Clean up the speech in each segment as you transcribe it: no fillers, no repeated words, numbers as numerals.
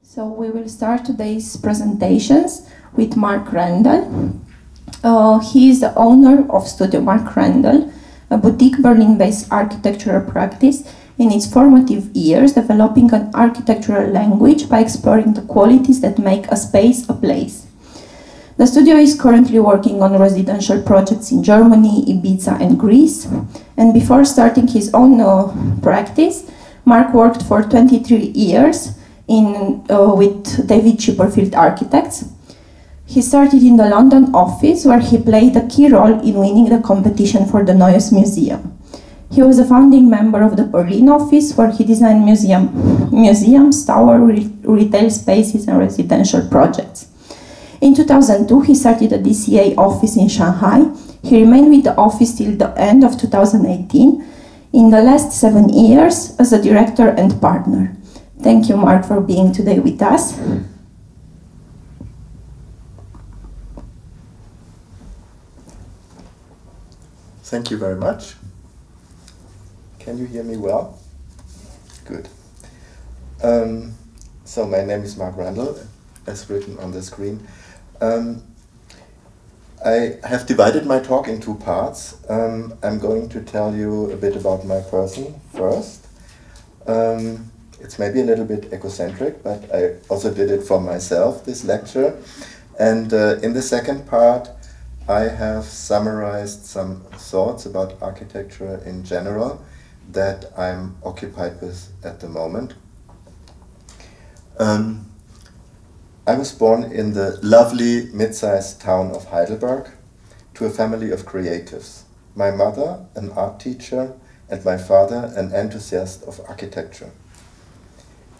So we will start today's presentations with Mark Randel. He is the owner of Studio Mark Randel, a boutique Berlin-based architectural practice in its formative years, developing an architectural language by exploring the qualities that make a space a place. The studio is currently working on residential projects in Germany, Ibiza and Greece. And before starting his own practice, Mark worked for 23 years with David Chipperfield Architects. He started in the London office, where he played a key role in winning the competition for the Neues Museum. He was a founding member of the Berlin office, where he designed museums, towers, retail spaces and residential projects. In 2002, he started a DCA office in Shanghai. He remained with the office till the end of 2018, in the last 7 years as a director and partner. Thank you, Mark, for being today with us. Thank you very much. Can you hear me well? Good. So my name is Mark Randel, as written on the screen. I have divided my talk in 2 parts. I'm going to tell you a bit about my person first. It's maybe a little bit egocentric, but I also did it for myself, this lecture. And in the second part, I have summarized some thoughts about architecture in general that I'm occupied with at the moment. I was born in the lovely mid-sized town of Heidelberg to a family of creatives. My mother, an art teacher, and my father, an enthusiast of architecture.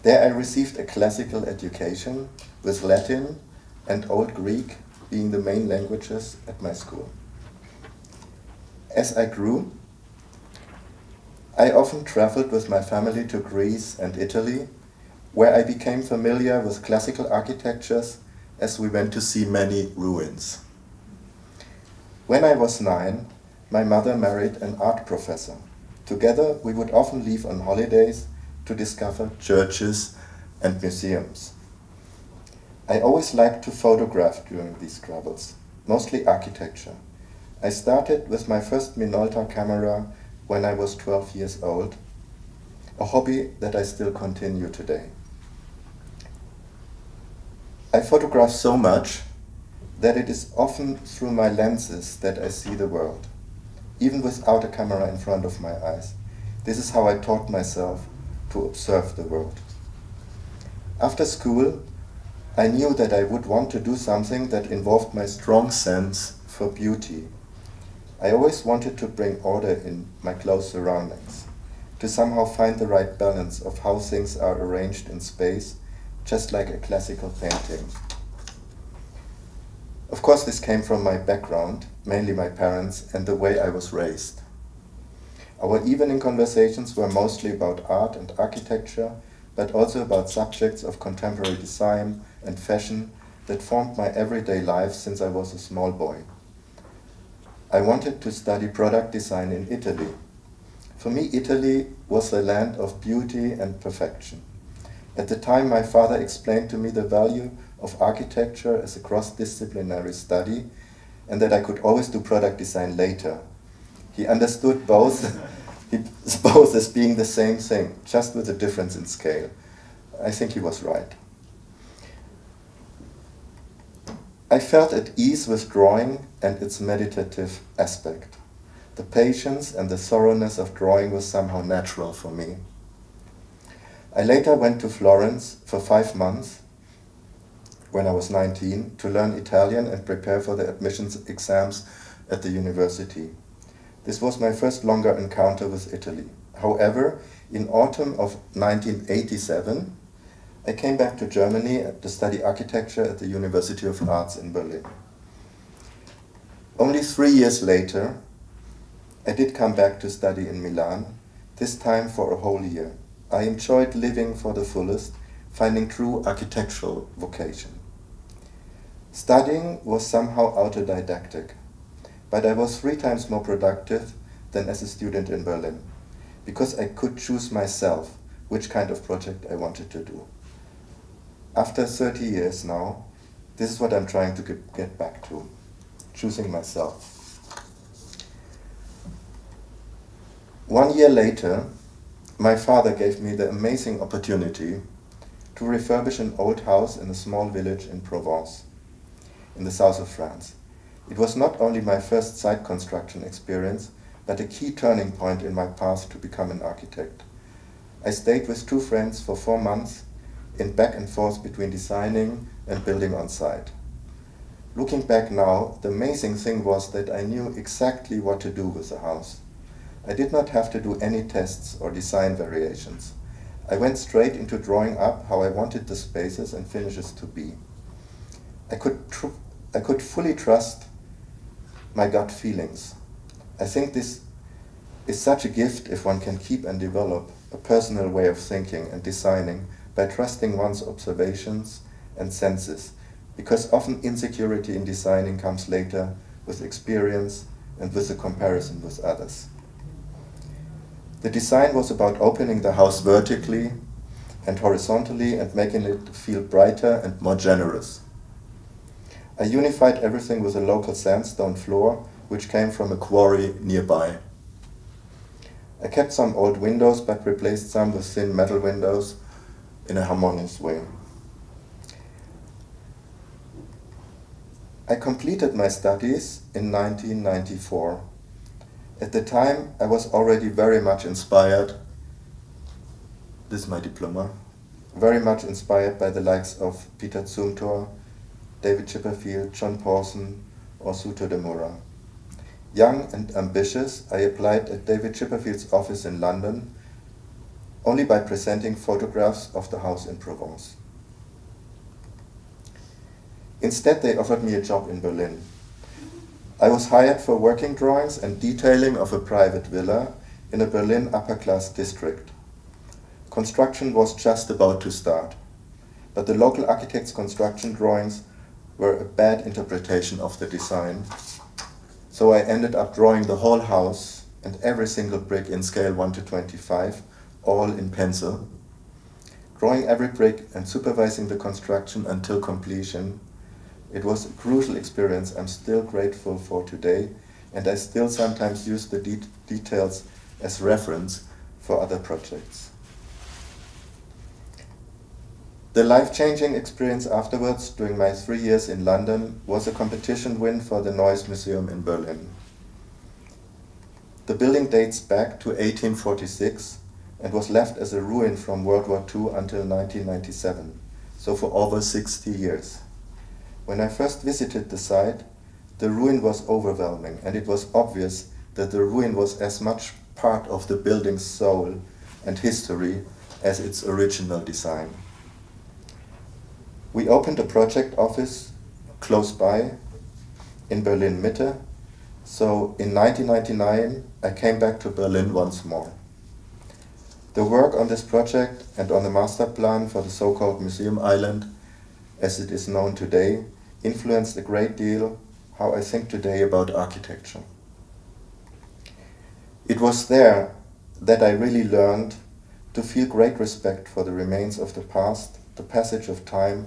There I received a classical education with Latin and Old Greek being the main languages at my school. As I grew, I often traveled with my family to Greece and Italy, where I became familiar with classical architectures as we went to see many ruins. When I was 9, my mother married an art professor. Together we would often leave on holidays to discover churches and museums. I always liked to photograph during these travels, mostly architecture. I started with my first Minolta camera when I was 12 years old, a hobby that I still continue today. I photograph so much that it is often through my lenses that I see the world, even without a camera in front of my eyes. This is how I taught myself to observe the world. After school, I knew that I would want to do something that involved my strong sense for beauty. I always wanted to bring order in my close surroundings, to somehow find the right balance of how things are arranged in space, just like a classical painting. Of course, this came from my background, mainly my parents, and the way I was raised. Our evening conversations were mostly about art and architecture, but also about subjects of contemporary design and fashion that formed my everyday life since I was a small boy. I wanted to study product design in Italy. For me, Italy was the land of beauty and perfection. At the time, my father explained to me the value of architecture as a cross-disciplinary study and that I could always do product design later. He understood both as being the same thing, just with a difference in scale. I think he was right. I felt at ease with drawing and its meditative aspect. The patience and the thoroughness of drawing was somehow natural for me. I later went to Florence for 5 months, when I was 19, to learn Italian and prepare for the admissions exams at the university. This was my first longer encounter with Italy. However, in autumn of 1987, I came back to Germany to study architecture at the University of Arts in Berlin. Only 3 years later, I did come back to study in Milan, this time for a whole year. I enjoyed living for the fullest, finding true architectural vocation. Studying was somehow autodidactic, but I was 3 times more productive than as a student in Berlin, because I could choose myself which kind of project I wanted to do. After 30 years now, this is what I'm trying to get back to, choosing myself. 1 year later, my father gave me the amazing opportunity to refurbish an old house in a small village in Provence, in the south of France. It was not only my first site construction experience, but a key turning point in my path to become an architect. I stayed with 2 friends for 4 months in back and forth between designing and building on site. Looking back now, the amazing thing was that I knew exactly what to do with the house. I did not have to do any tests or design variations. I went straight into drawing up how I wanted the spaces and finishes to be. I could fully trust my gut feelings. I think this is such a gift if one can keep and develop a personal way of thinking and designing by trusting one's observations and senses, because often insecurity in designing comes later with experience and with the comparison with others. The design was about opening the house vertically and horizontally and making it feel brighter and more generous. I unified everything with a local sandstone floor, which came from a quarry nearby. I kept some old windows, but replaced some with thin metal windows in a harmonious way. I completed my studies in 1994. At the time, I was already very much inspired, this is my diploma, very much inspired by the likes of Peter Zumthor, David Chipperfield, John Pawson, or Suto Demura. Young and ambitious, I applied at David Chipperfield's office in London only by presenting photographs of the house in Provence. Instead, they offered me a job in Berlin. I was hired for working drawings and detailing of a private villa in a Berlin upper-class district. Construction was just about to start, but the local architect's construction drawings were a bad interpretation of the design, so I ended up drawing the whole house and every single brick in scale 1:25, all in pencil. Drawing every brick and supervising the construction until completion, it was a crucial experience I'm still grateful for today, and I still sometimes use the details as reference for other projects. The life-changing experience afterwards, during my 3 years in London, was a competition win for the Neues Museum in Berlin. The building dates back to 1846 and was left as a ruin from World War II until 1997, so for over 60 years. When I first visited the site, the ruin was overwhelming, and it was obvious that the ruin was as much part of the building's soul and history as its original design. We opened a project office close by in Berlin Mitte, so in 1999 I came back to Berlin once more. The work on this project and on the master plan for the so-called Museum Island, as it is known today, influenced a great deal how I think today about architecture. It was there that I really learned to feel great respect for the remains of the past, the passage of time,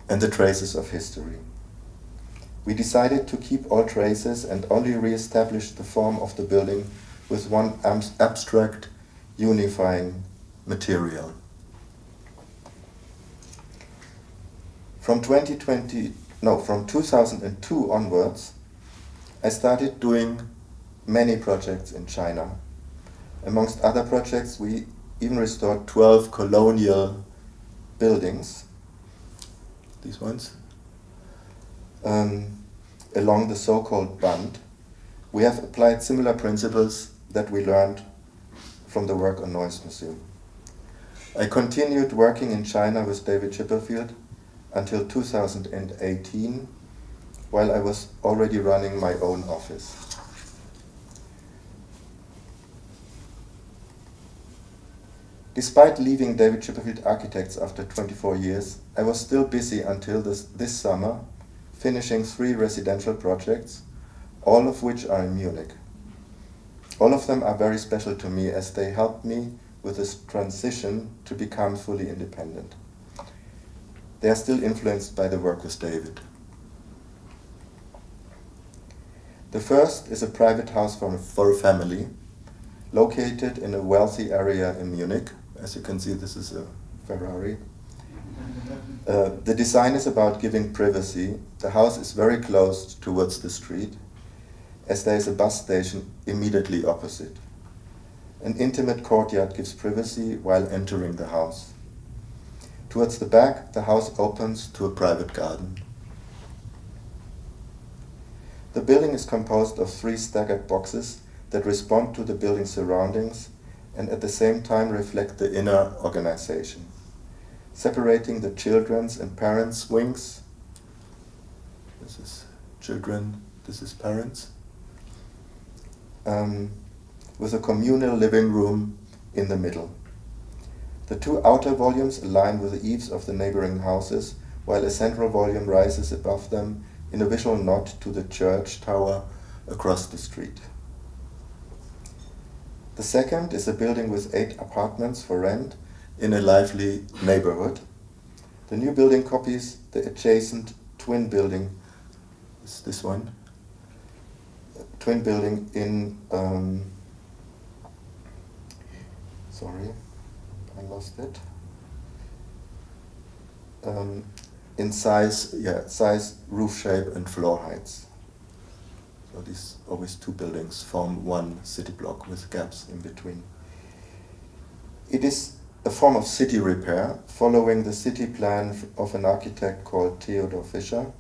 and the traces of history. We decided to keep all traces and only re-establish the form of the building with one abstract, unifying material. From 2002 onwards, I started doing many projects in China. Amongst other projects, we even restored 12 colonial buildings, these ones, along the so-called Bund. We have applied similar principles that we learned from the work on Neues Museum. I continued working in China with David Chipperfield until 2018, while I was already running my own office. Despite leaving David Chipperfield Architects after 24 years, I was still busy until this summer, finishing 3 residential projects, all of which are in Munich. All of them are very special to me as they helped me with this transition to become fully independent. They are still influenced by the work with David. The first is a private house for a family, located in a wealthy area in Munich. As you can see, this is a Ferrari. The design is about giving privacy. The house is very close towards the street, as there is a bus station immediately opposite. An intimate courtyard gives privacy while entering the house. Towards the back, the house opens to a private garden. The building is composed of 3 staggered boxes that respond to the building's surroundings and at the same time reflect the inner organization, separating the children's and parents' wings. This is children, this is parents. With a communal living room in the middle. The 2 outer volumes align with the eaves of the neighboring houses, while a central volume rises above them in a visual nod to the church tower across the street. The second is a building with 8 apartments for rent in a lively neighborhood. The new building copies the adjacent twin building, is this one? Twin building in, sorry, I lost it. In size, roof shape and floor heights. So these always 2 buildings form one city block with gaps in between. It is a form of city repair, following the city plan of an architect called Theodor Fischer,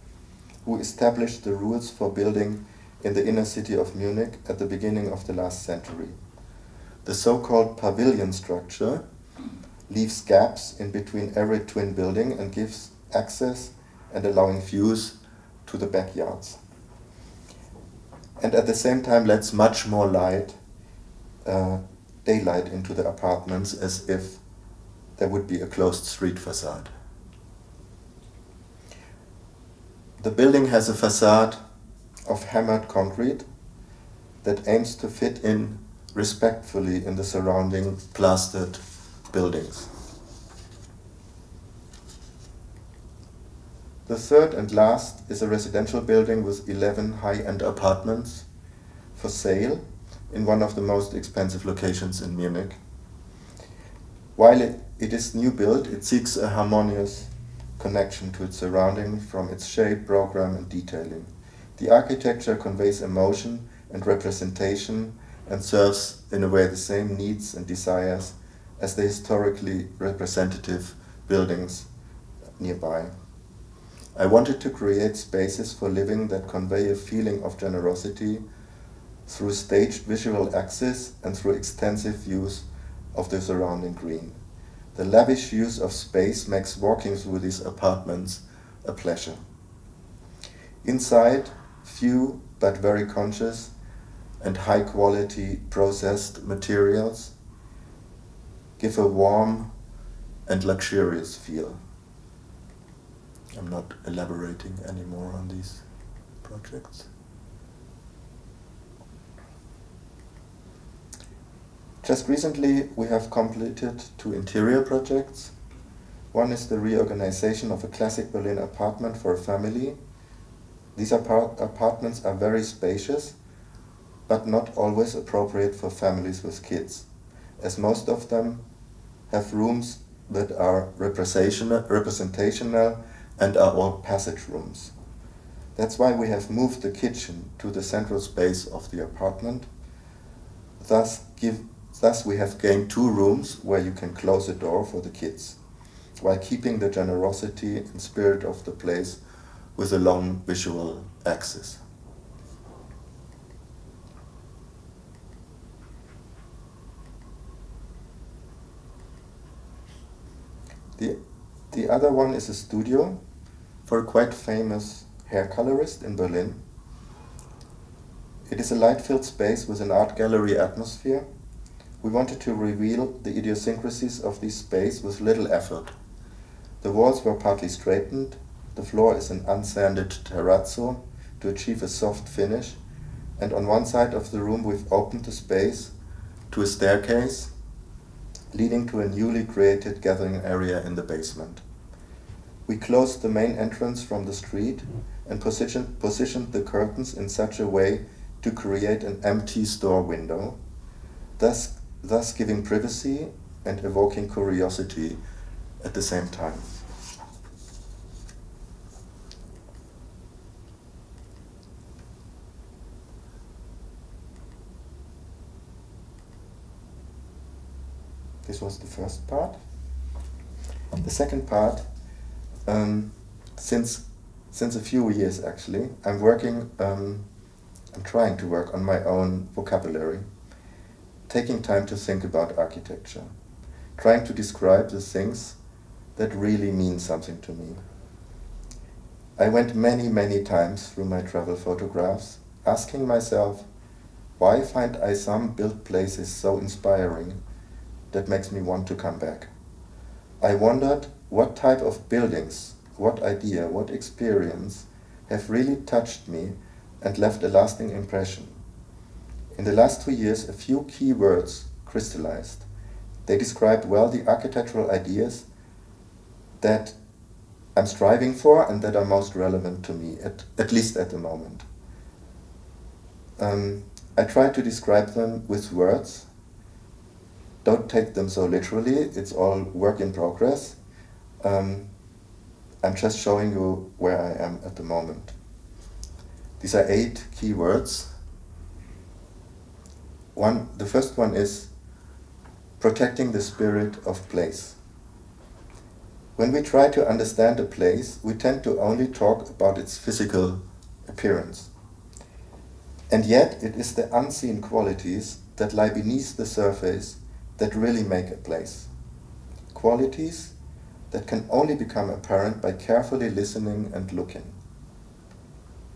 who established the rules for building in the inner city of Munich at the beginning of the last century. The so-called pavilion structure leaves gaps in between every twin building and gives access and allowing views to the backyards. And at the same time lets much more light, daylight into the apartments, as if there would be a closed street facade. The building has a facade of hammered concrete that aims to fit in respectfully in the surrounding plastered buildings. The third and last is a residential building with 11 high-end apartments for sale in one of the most expensive locations in Munich. While it is new built, it seeks a harmonious connection to its surrounding from its shape, program and detailing. The architecture conveys emotion and representation and serves in a way the same needs and desires as the historically representative buildings nearby. I wanted to create spaces for living that convey a feeling of generosity through staged visual access and through extensive views of the surrounding green. The lavish use of space makes walking through these apartments a pleasure. Inside, few but very conscious and high-quality processed materials give a warm and luxurious feel. I'm not elaborating anymore on these projects. Just recently, we have completed 2 interior projects. One is the reorganization of a classic Berlin apartment for a family. These apartments are very spacious, but not always appropriate for families with kids, as most of them have rooms that are representational and are all passage rooms. That's why we have moved the kitchen to the central space of the apartment. Thus we have gained 2 rooms where you can close a door for the kids, while keeping the generosity and spirit of the place with a long visual axis. The other one is a studio for a quite famous hair colorist in Berlin. It is a light-filled space with an art gallery atmosphere. We wanted to reveal the idiosyncrasies of this space with little effort. The walls were partly straightened, the floor is an unsanded terrazzo to achieve a soft finish, and on one side of the room we've opened the space to a staircase leading to a newly created gathering area in the basement. We closed the main entrance from the street and positioned the curtains in such a way to create an empty store window, thus giving privacy and evoking curiosity at the same time. This was the first part. The second part, since a few years actually, I'm trying to work on my own vocabulary, taking time to think about architecture, trying to describe the things that really mean something to me. I went many times through my travel photographs, asking myself, why find I some built places so inspiring that makes me want to come back? I wondered what type of buildings, what idea, what experience have really touched me and left a lasting impression. In the last 2 years, a few key words crystallized. They describe well the architectural ideas that I'm striving for and that are most relevant to me, at least at the moment. I try to describe them with words. Don't take them so literally, it's all work in progress. I'm just showing you where I am at the moment. These are 8 key words. The first one is protecting the spirit of place. When we try to understand a place, we tend to only talk about its physical appearance. And yet it is the unseen qualities that lie beneath the surface that really make a place. Qualities that can only become apparent by carefully listening and looking.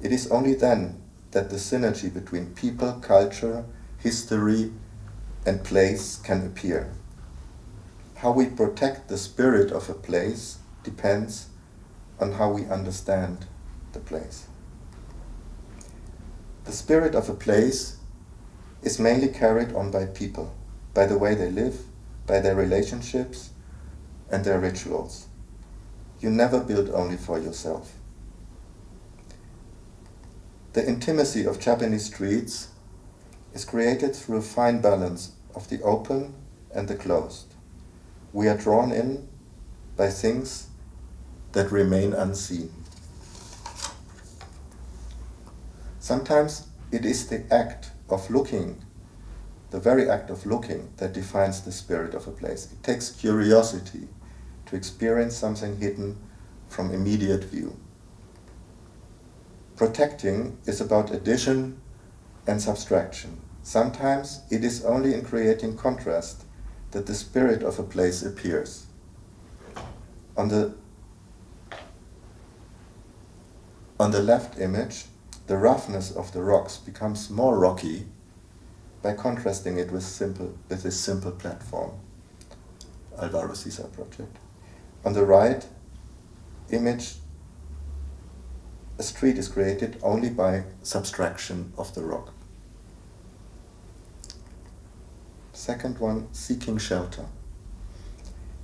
It is only then that the synergy between people, culture, history, and place can appear. How we protect the spirit of a place depends on how we understand the place. The spirit of a place is mainly carried on by people, by the way they live, by their relationships and their rituals. You never build only for yourself. The intimacy of Japanese streets is created through a fine balance of the open and the closed. We are drawn in by things that remain unseen. Sometimes it is the act of looking, the very act of looking, that defines the spirit of a place. It takes curiosity to experience something hidden from immediate view. Protecting is about addition and subtraction. Sometimes it is only in creating contrast that the spirit of a place appears. On the left image, the roughness of the rocks becomes more rocky by contrasting it with this simple platform. Alvaro Siza project. On the right image, a street is created only by subtraction of the rock. Second one, seeking shelter.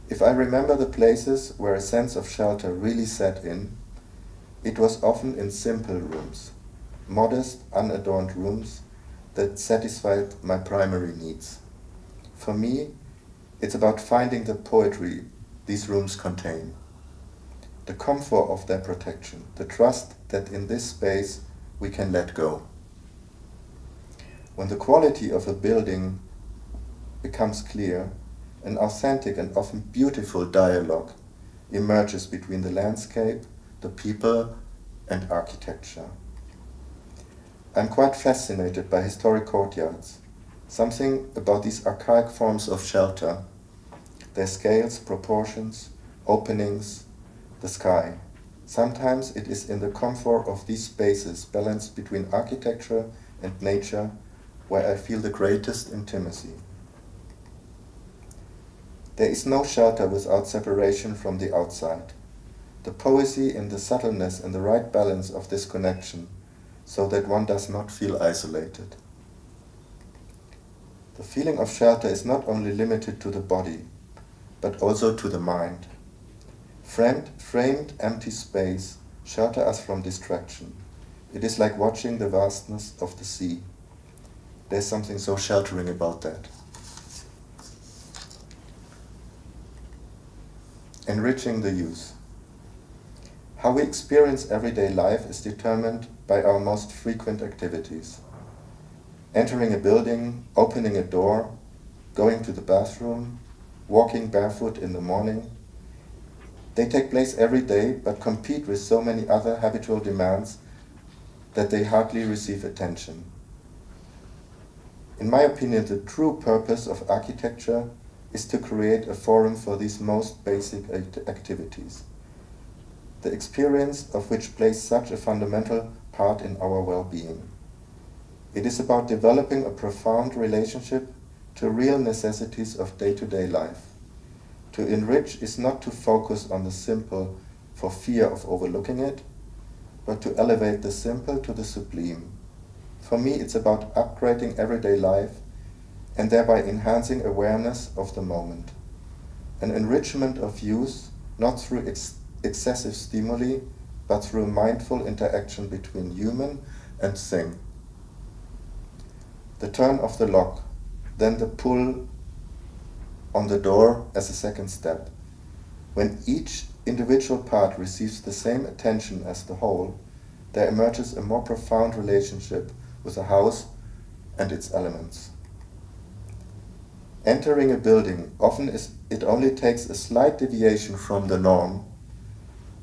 If I remember the places where a sense of shelter really set in, it was often in simple rooms, modest, unadorned rooms that satisfied my primary needs. For me, it's about finding the poetry these rooms contain, the comfort of their protection, the trust that in this space we can let go. When the quality of a building becomes clear, an authentic and often beautiful dialogue emerges between the landscape, the people, and architecture. I'm quite fascinated by historic courtyards. Something about these archaic forms of shelter, their scales, proportions, openings, the sky. Sometimes it is in the comfort of these spaces balanced between architecture and nature where I feel the greatest intimacy. There is no shelter without separation from the outside. The poesy in the subtleness and the right balance of this connection, so that one does not feel isolated. The feeling of shelter is not only limited to the body, but also to the mind. Framed empty space shelter us from distraction. It is like watching the vastness of the sea. There's something so sheltering about that. Enriching the use. How we experience everyday life is determined by our most frequent activities. Entering a building, opening a door, going to the bathroom, walking barefoot in the morning. They take place every day, but compete with so many other habitual demands that they hardly receive attention. In my opinion, the true purpose of architecture is to create a forum for these most basic activities, the experience of which plays such a fundamental part in our well-being. It is about developing a profound relationship to real necessities of day-to-day life. To enrich is not to focus on the simple for fear of overlooking it, but to elevate the simple to the sublime. For me, it's about upgrading everyday life and thereby enhancing awareness of the moment. An enrichment of use, not through excessive stimuli, but through mindful interaction between human and thing. The turn of the lock, then the pull on the door as a second step. When each individual part receives the same attention as the whole, there emerges a more profound relationship with the house and its elements. Entering a building, often it only takes a slight deviation from the norm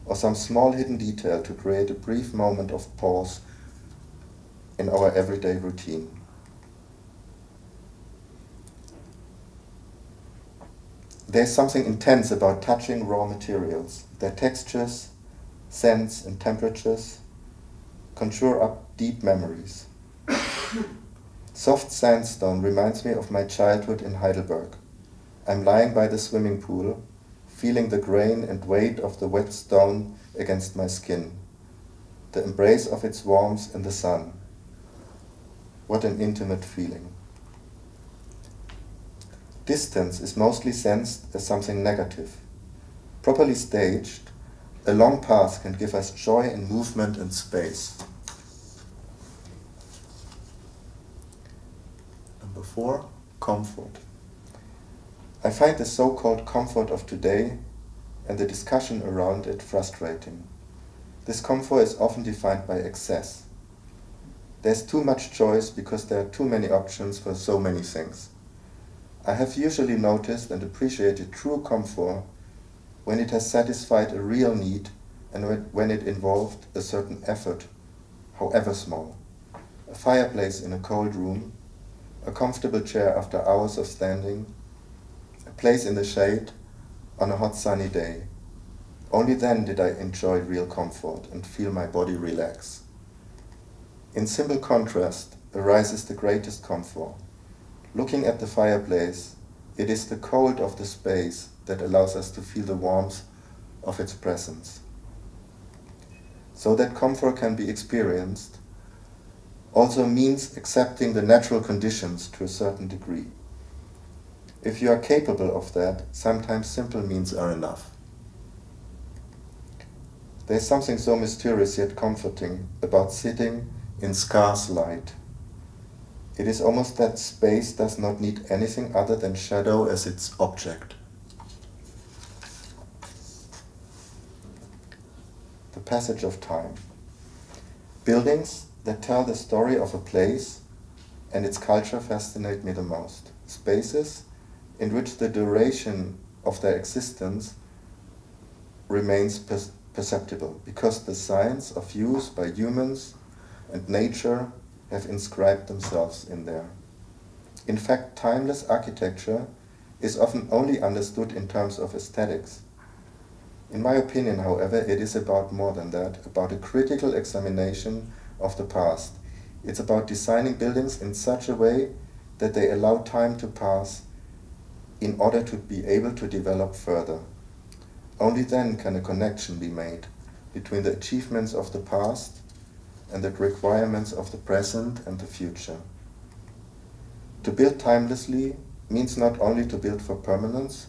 or some small hidden detail to create a brief moment of pause in our everyday routine. There's something intense about touching raw materials. Their textures, scents, and temperatures conjure up deep memories. Soft sandstone reminds me of my childhood in Heidelberg. I'm lying by the swimming pool, feeling the grain and weight of the wet stone against my skin, the embrace of its warmth in the sun. What an intimate feeling. Distance is mostly sensed as something negative. Properly staged, a long path can give us joy in movement and space. Number 4, comfort. I find the so-called comfort of today and the discussion around it frustrating. This comfort is often defined by excess. There's too much choice because there are too many options for so many things. I have usually noticed and appreciated true comfort when it has satisfied a real need and when it involved a certain effort, however small. A fireplace in a cold room, a comfortable chair after hours of standing, a place in the shade on a hot sunny day. Only then did I enjoy real comfort and feel my body relax. In simple contrast arises the greatest comfort. Looking at the fireplace, it is the cold of the space that allows us to feel the warmth of its presence. So that comfort can be experienced also means accepting the natural conditions to a certain degree. If you are capable of that, sometimes simple means are enough. There's something so mysterious yet comforting about sitting in scarce light. It is almost that space does not need anything other than shadow as its object. The passage of time. Buildings that tell the story of a place and its culture fascinate me the most. Spaces in which the duration of their existence remains perceptible because the signs of use by humans and nature have inscribed themselves in there. In fact, timeless architecture is often only understood in terms of aesthetics. In my opinion, however, it is about more than that, about a critical examination of the past. It's about designing buildings in such a way that they allow time to pass in order to be able to develop further. Only then can a connection be made between the achievements of the past and the requirements of the present and the future. To build timelessly means not only to build for permanence,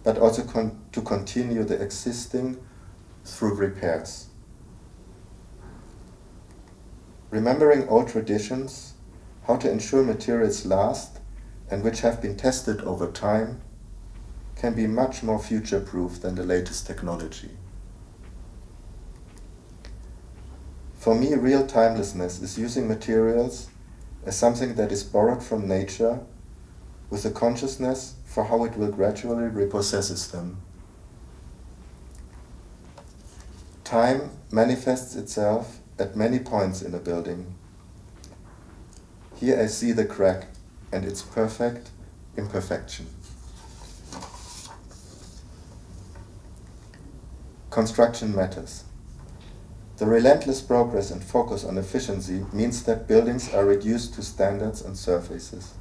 but also to continue the existing through repairs. Remembering old traditions, how to ensure materials last and which have been tested over time, can be much more future-proof than the latest technology. For me, real timelessness is using materials as something that is borrowed from nature with a consciousness for how it will gradually repossess them. Time manifests itself at many points in a building. Here I see the crack and its perfect imperfection. Construction matters. The relentless progress and focus on efficiency means that buildings are reduced to standards and surfaces,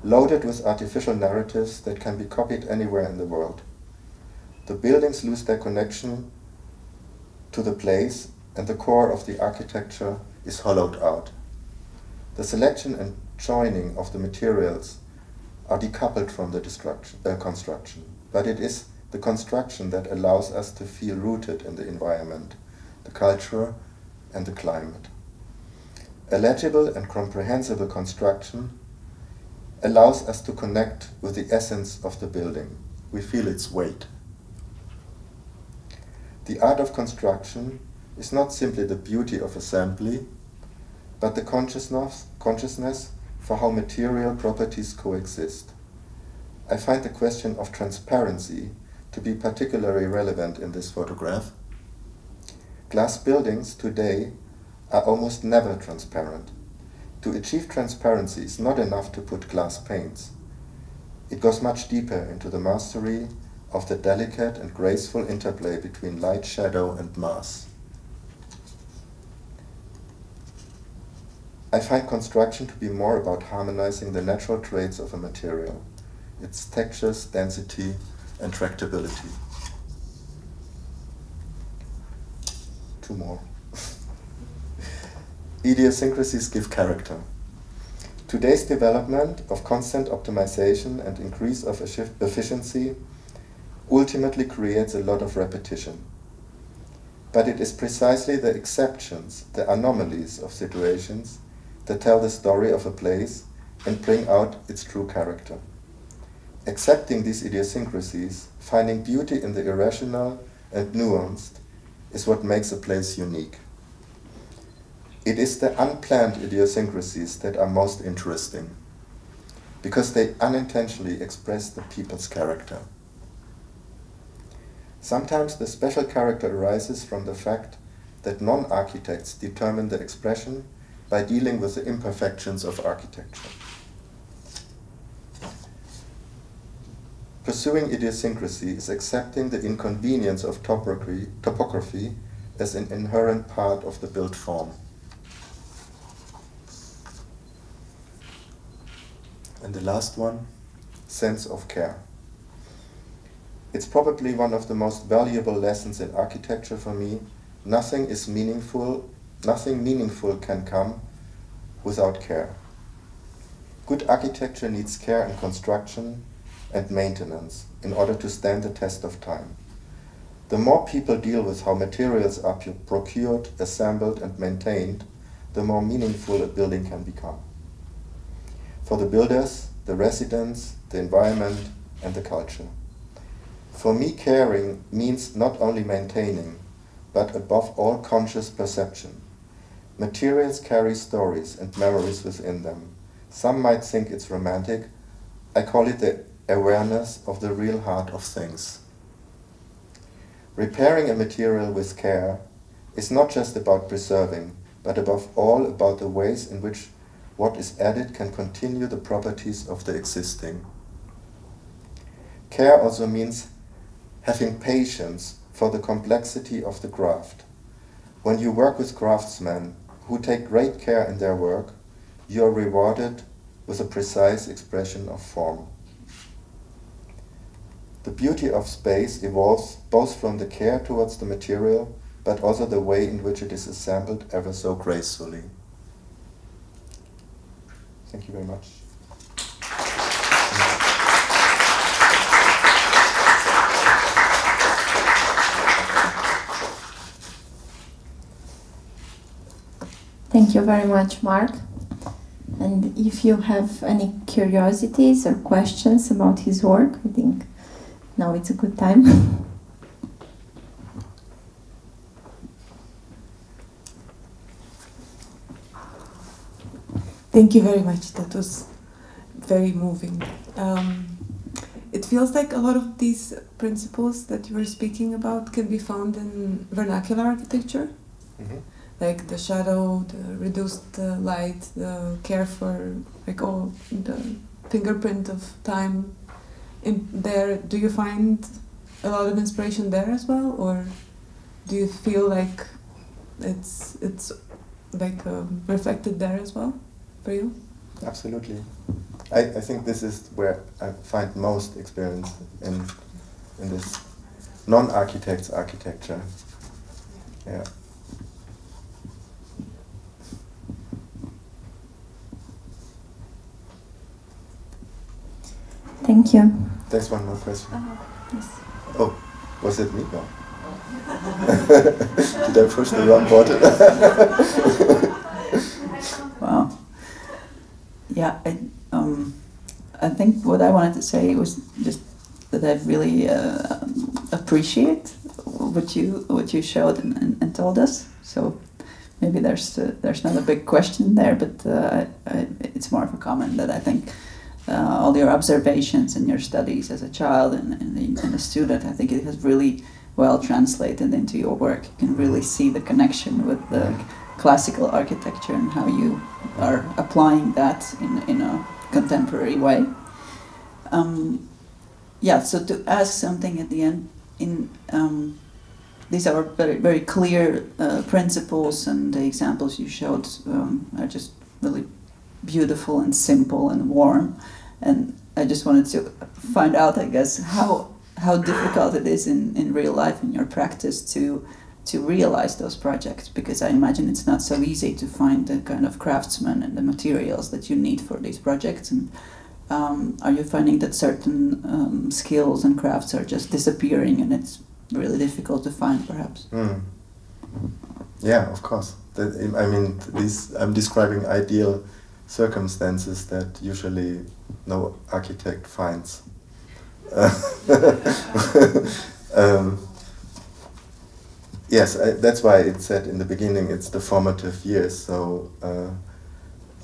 loaded with artificial narratives that can be copied anywhere in the world. The buildings lose their connection to the place, and the core of the architecture is hollowed out. The selection and joining of the materials are decoupled from the construction, but it is the construction that allows us to feel rooted in the environment, the culture, and the climate. A legible and comprehensible construction allows us to connect with the essence of the building. We feel its weight. The art of construction is not simply the beauty of assembly, but the consciousness for how material properties coexist. I find the question of transparency to be particularly relevant in this photograph. Glass buildings today are almost never transparent. To achieve transparency is not enough to put glass paints. It goes much deeper into the mastery of the delicate and graceful interplay between light, shadow, and mass. I find construction to be more about harmonizing the natural traits of a material, its textures, density, and tractability. Two more. Idiosyncrasies give character. Today's development of constant optimization and increase of efficiency ultimately creates a lot of repetition. But it is precisely the exceptions, the anomalies of situations, that tell the story of a place and bring out its true character. Accepting these idiosyncrasies, finding beauty in the irrational and nuanced, is what makes a place unique. It is the unplanned idiosyncrasies that are most interesting, because they unintentionally express the people's character. Sometimes the special character arises from the fact that non-architects determine the expression by dealing with the imperfections of architecture. Pursuing idiosyncrasy is accepting the inconvenience of topography as an inherent part of the built form. And the last one, sense of care. It's probably one of the most valuable lessons in architecture for me. Nothing meaningful can come without care. Good architecture needs care in construction and maintenance in order to stand the test of time. The more people deal with how materials are procured, assembled, and maintained, the more meaningful a building can become. For the builders, the residents, the environment, and the culture. For me, caring means not only maintaining, but above all conscious perception. Materials carry stories and memories within them. Some might think it's romantic. I call it the awareness of the real heart of things. Repairing a material with care is not just about preserving, but above all about the ways in which what is added can continue the properties of the existing. Care also means having patience for the complexity of the craft. When you work with craftsmen who take great care in their work, you are rewarded with a precise expression of form. The beauty of space evolves both from the care towards the material, but also the way in which it is assembled ever so gracefully. Thank you very much. Thank you very much, Mark. And if you have any curiosities or questions about his work, I think now it's a good time. Thank you very much. That was very moving. It feels like a lot of these principles that you were speaking about can be found in vernacular architecture, like the shadow, the reduced light, the care for, like, all the fingerprint of time. In there, do you find a lot of inspiration there as well, or do you feel like it's like reflected there as well for you? Absolutely. I think this is where I find most experience in this non-architect's architecture. Yeah. Thank you. There's one more question. Yes. Oh, was it me? No. Did I push the wrong button? Wow. Yeah, I think what I wanted to say was just that I really appreciate what you showed and told us. So maybe there's not a big question there, but it's more of a comment that I think all your observations and your studies as a child and a student, I think it has really well translated into your work. You can really see the connection with the classical architecture and how you are applying that in a contemporary way. Yeah, so to ask something at the end, these are very, very clear principles, and the examples you showed are just really beautiful and simple and warm. And I just wanted to find out, I guess, how difficult it is in real life, in your practice, to realize those projects, because I imagine it's not so easy to find the kind of craftsmen and the materials that you need for these projects. And are you finding that certain skills and crafts are just disappearing and it's really difficult to find, perhaps? Yeah, of course. I mean, I'm describing ideal circumstances that usually no architect finds. Yes, that's why it said in the beginning it's the formative years. So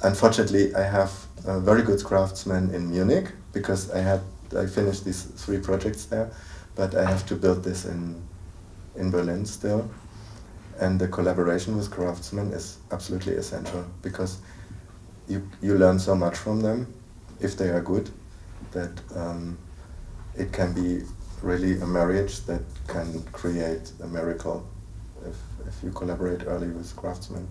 unfortunately, I have very good craftsmen in Munich because I finished these 3 projects there, but I have to build this in Berlin still. And the collaboration with craftsmen is absolutely essential because you learn so much from them if they are good, that it can be really a marriage that can create a miracle if you collaborate early with craftsmen.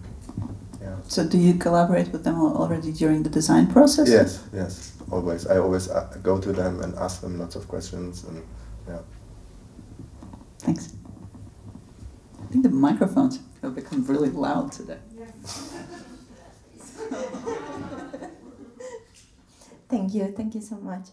Yeah. So do you collaborate with them already during the design process? Yes, always. I always go to them and ask them lots of questions, and yeah. Thanks. I think the microphones have become really loud today. Thank you so much.